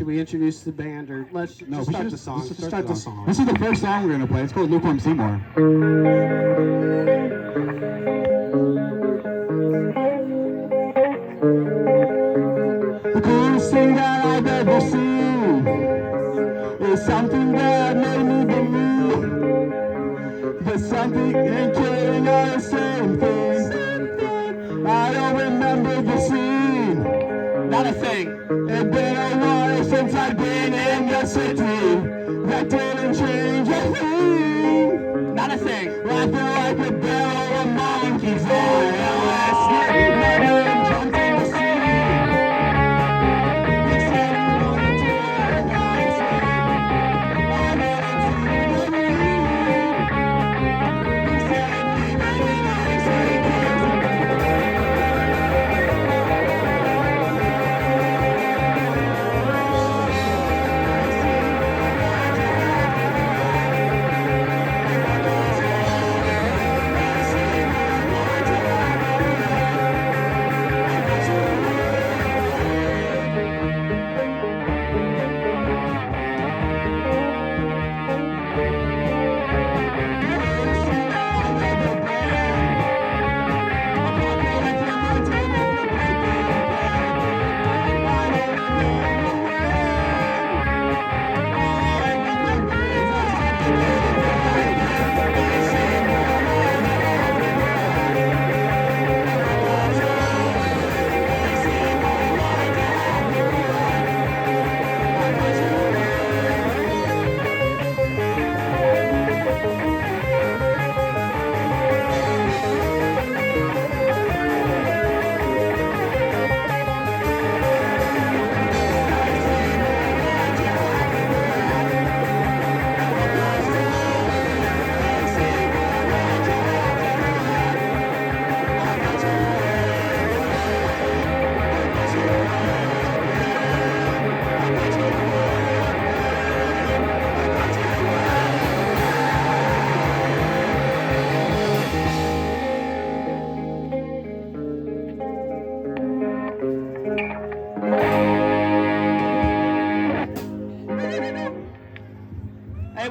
should we introduce the band, or let's just start the song? Just start the song. This is the first song we're gonna play. It's called Lukewarm Seymour. The coolest thing that I've ever seen is something that made me believe that something ain't killing all the same thing. I don't remember the scene. Not a thing. It's been a while since I've been in the city. That didn't change a thing. Not a thing. I feel like a barrel of monkeys on LSD. My name jumped in the sea. You said you wanted to, and I said I'm into the lead. You said leave it, and I said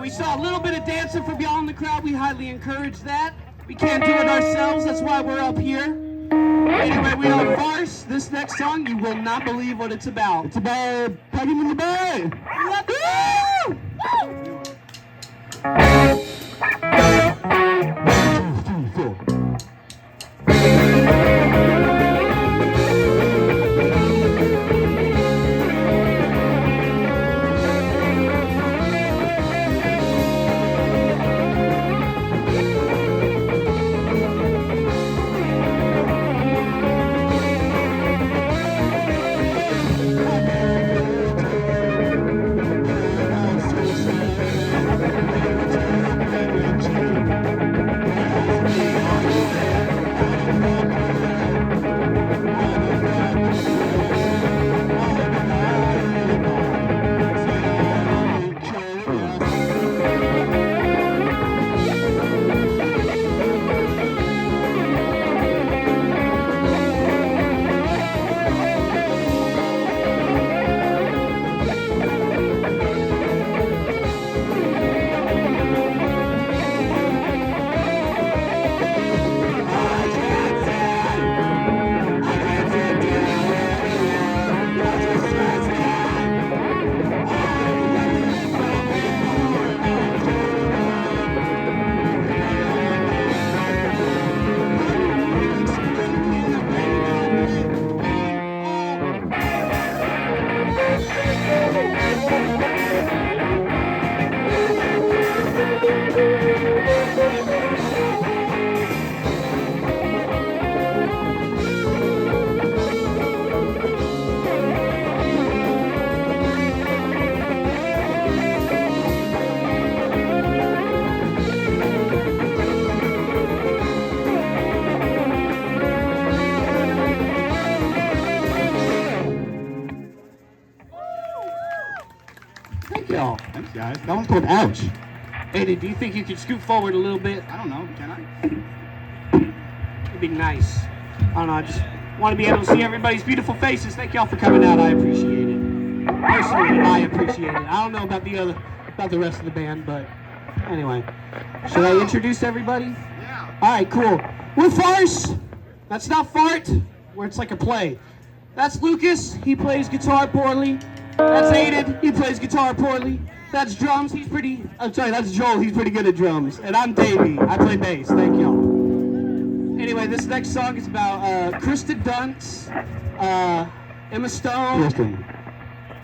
we saw a little bit of dancing from y'all in the crowd. We highly encourage that. We can't do it ourselves. That's why we're up here. Anyway, we have Farce. This next song, you will not believe what it's about. It's about plugging in the bay. Woo! y'all. Thanks, guys. That one's called Ouch. Eddie, do you think you could scoot forward a little bit? I don't know. Can I? It'd be nice. I don't know. I just want to be able to see everybody's beautiful faces. Thank y'all for coming out. I appreciate it. Personally, I appreciate it. I don't know about the rest of the band, but anyway. Should I introduce everybody? Yeah. All right, cool. We're Farce. That's not fart, where it's like a play. That's Lucas. He plays guitar poorly. That's Aiden. He plays guitar poorly. That's drums. That's Joel. He's pretty good at drums. And I'm Davey. I play bass. Thank y'all. Anyway, this next song is about Kristen Dunst, Emma Stone. Kirsten.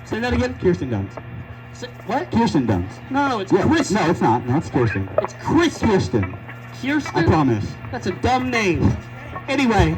Say that again. Kirsten Dunst. What? Kirsten Dunst. No, it's Yeah. Kristen. No, it's not. No, it's Kirsten. It's Kristen. Kirsten. Kirsten? I promise. That's a dumb name. Anyway.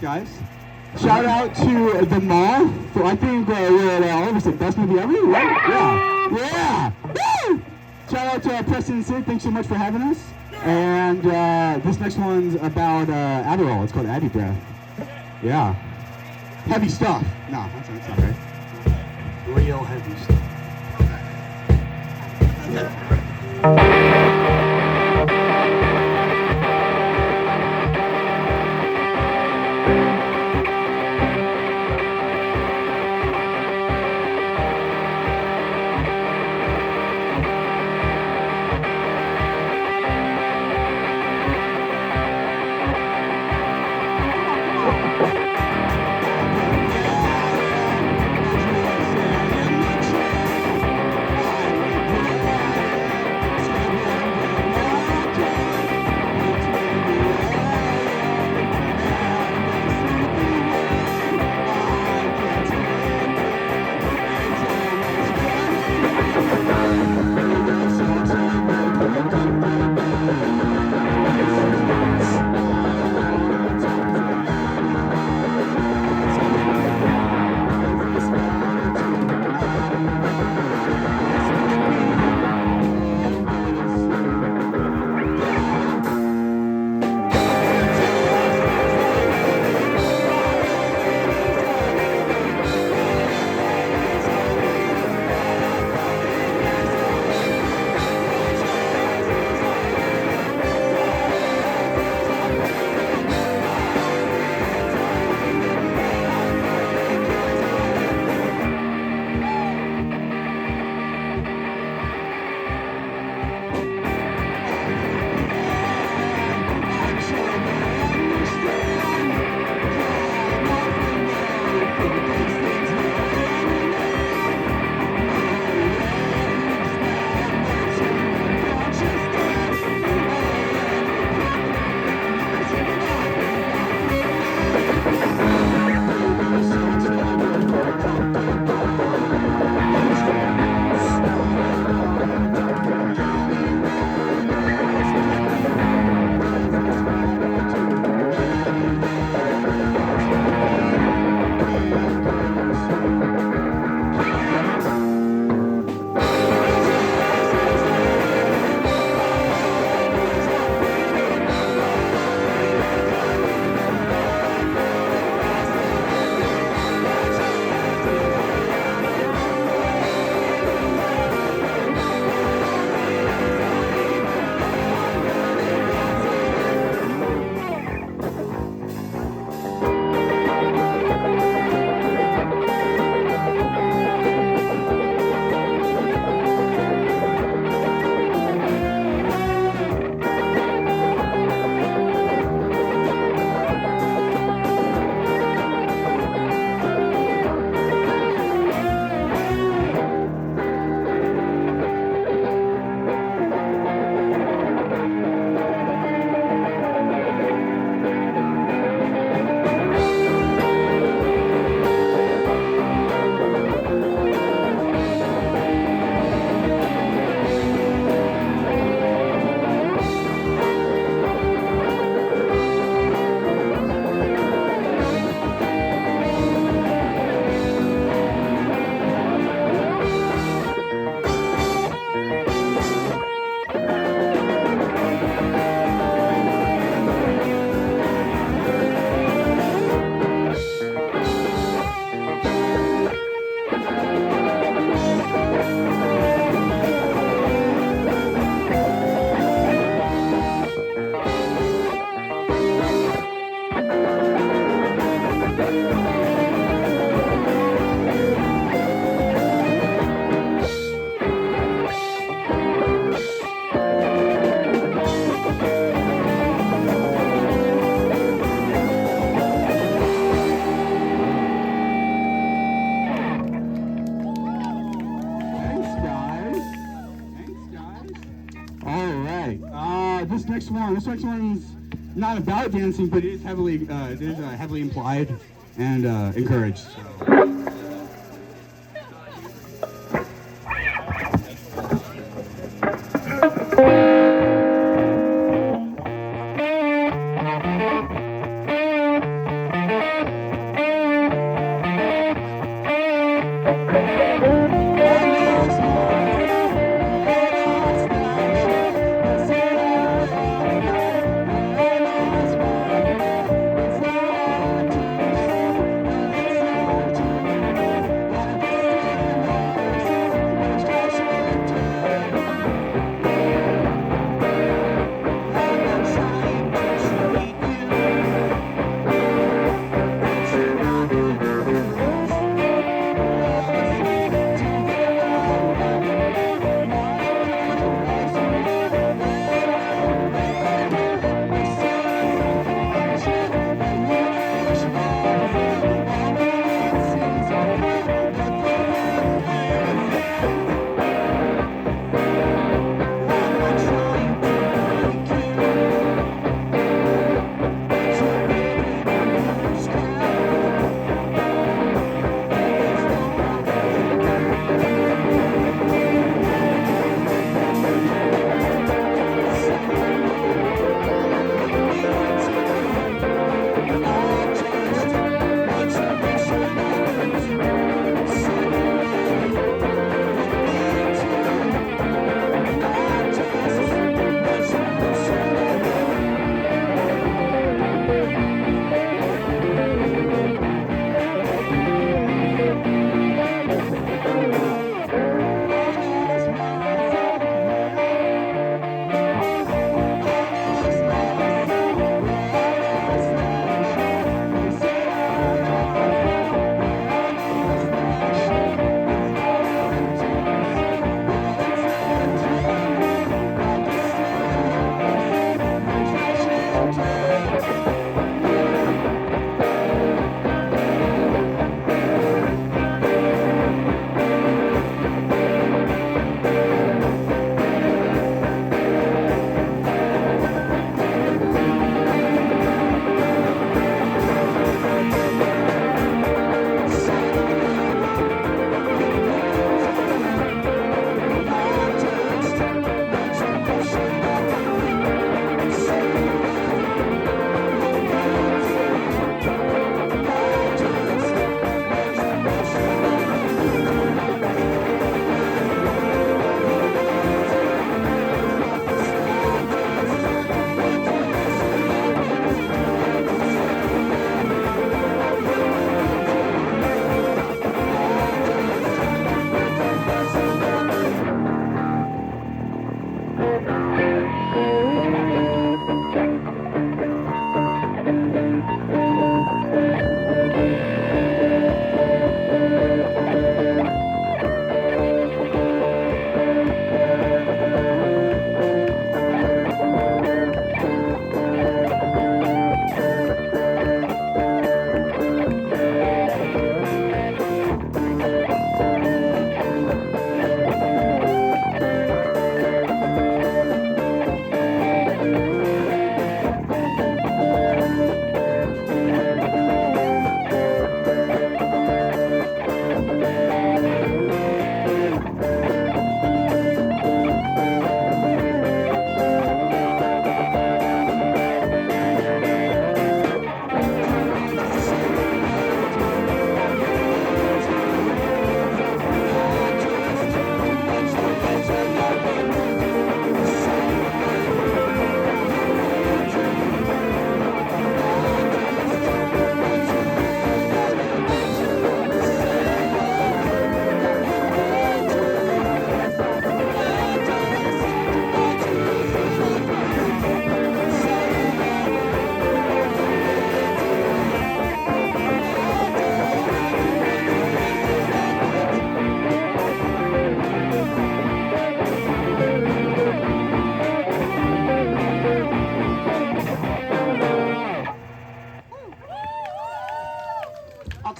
Guys. Shout out to the Moth. So I think we're at all of us the best movie ever, right? Yeah. Woo! Shout out to Preston and Sid. Thanks so much for having us. And this next one's about Adderall. It's called Addy Breath. Yeah. Heavy stuff. No, that's not right. Real heavy stuff. this next one's not about dancing, but it is heavily implied and encouraged. So.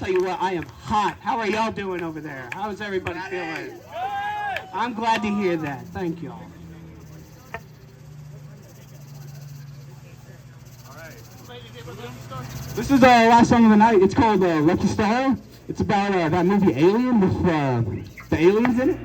tell you what, I am hot. How are y'all doing over there? How is everybody feeling? I'm glad to hear that. Thank y'all. This is the last song of the night. It's called Lucky Star. It's about that movie Alien with the aliens in it.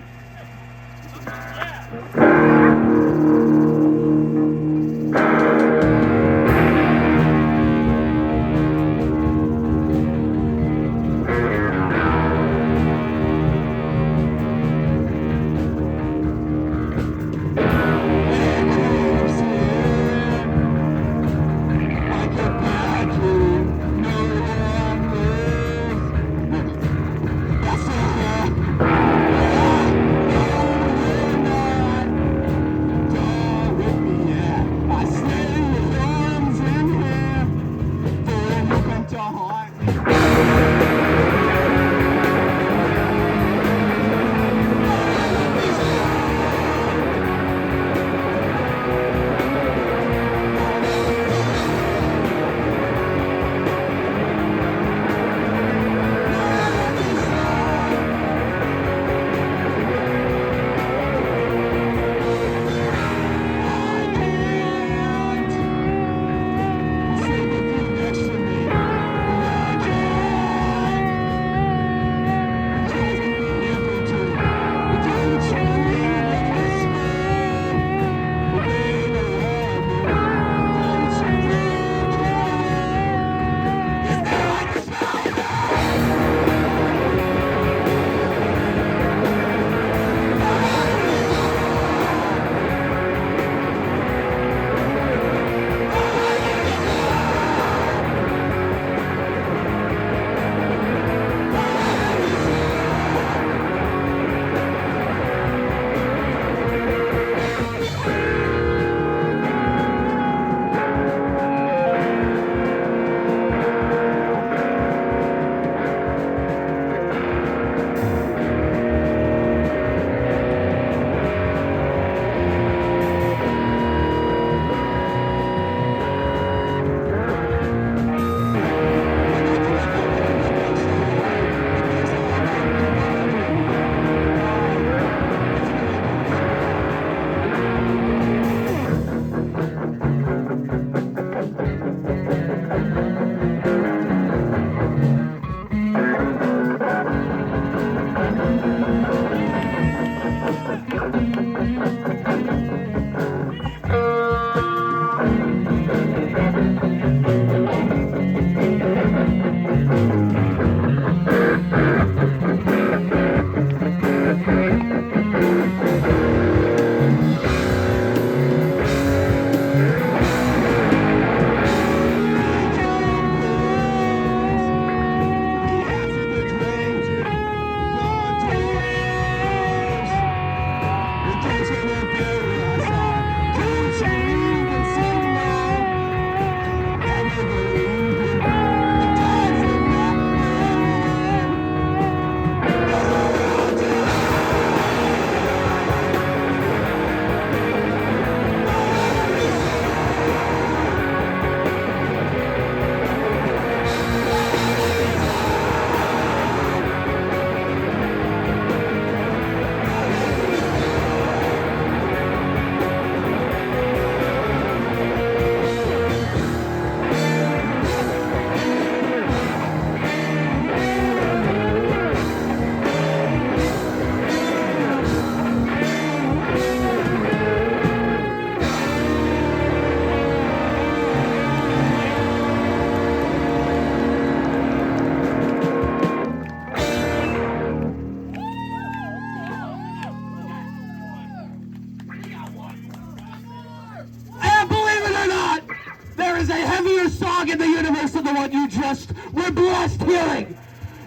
song in the universe than the one you just were blessed hearing.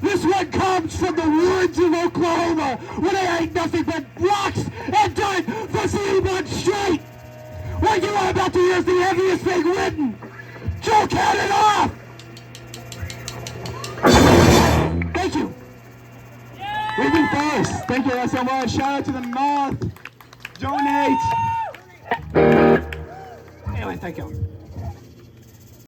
This one comes from the woods of Oklahoma, where they ain't nothing but rocks and dirt for 3 months straight. What you are about to hear is the heaviest thing written. Joe, count it off! Thank you. We've been Farce. Thank you guys so much. Shout out to the Moth. Donate. Anyway, thank you.